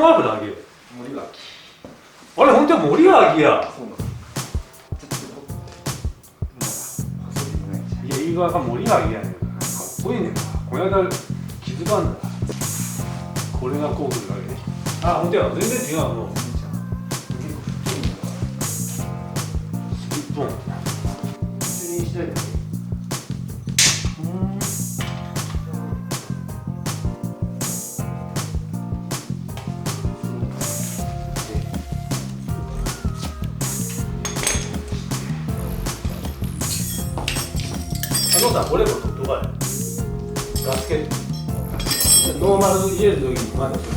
マークだけよ。森脇。あれ本当は森脇や。そうなんです。いや、言い方が森脇やねん。かっこいいねんな。この間気づかんだ。これがこうくるだけね。あ、本当や。全然違うの。一本。一緒にしたいだけ。あのさ、これも取っとかれ。ガスケット。ノーマル入れるときにまだそっち